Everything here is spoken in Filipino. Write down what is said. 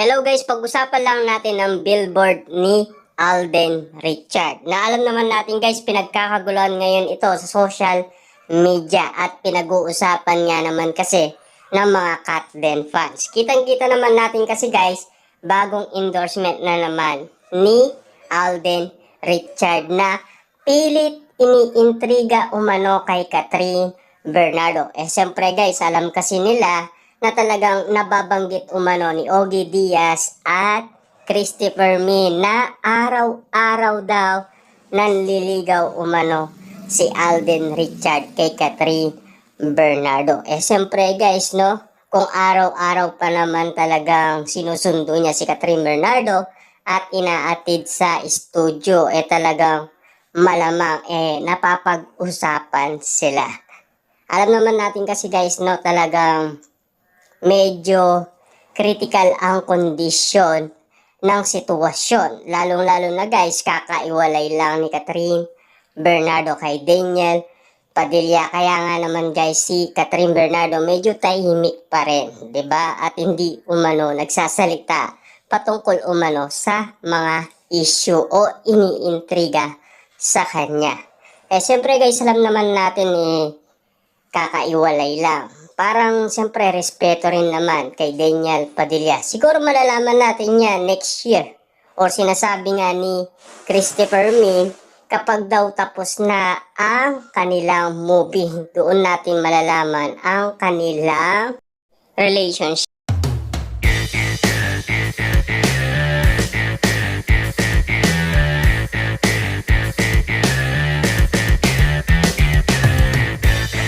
Hello guys, pag-usapan lang natin ang billboard ni Alden Richard. Na alam naman natin guys, pinagkakaguluhan ngayon ito sa social media at pinag-uusapan nga naman kasi ng mga Katden fans. Kitang-kita naman natin kasi guys, bagong endorsement na naman ni Alden Richard na pilit iniintriga umano kay Catherine Bernardo. Siyempre guys, alam kasi nila na talagang nababanggit umano ni Ogie Diaz at Christopher Min na araw-araw daw nanliligaw umano si Alden Richard kay Catherine Bernardo. Siyempre guys, no, kung araw-araw pa naman talagang sinusundo niya si Catherine Bernardo at inaatid sa studio, talagang malamang napapag-usapan sila. Alam naman natin kasi guys, no, talagang medyo critical ang kondisyon ng sitwasyon. Lalong-lalo na guys, kakaiwalay lang ni Catherine Bernardo kay Daniel Padilla. Kaya nga naman guys, si Catherine Bernardo medyo tahimik pa rin, 'di ba? At hindi umano nagsasalita patungkol umano sa mga issue o iniintriga sa kanya. Siyempre guys, alam naman natin kakaiwalay lang. Parang siyempre respeto rin naman kay Daniel Padilla. Siguro malalaman natin yan next year. Or sinasabi nga ni Christopher Min, kapag daw tapos na ang kanilang movie, doon natin malalaman ang kanilang relationship.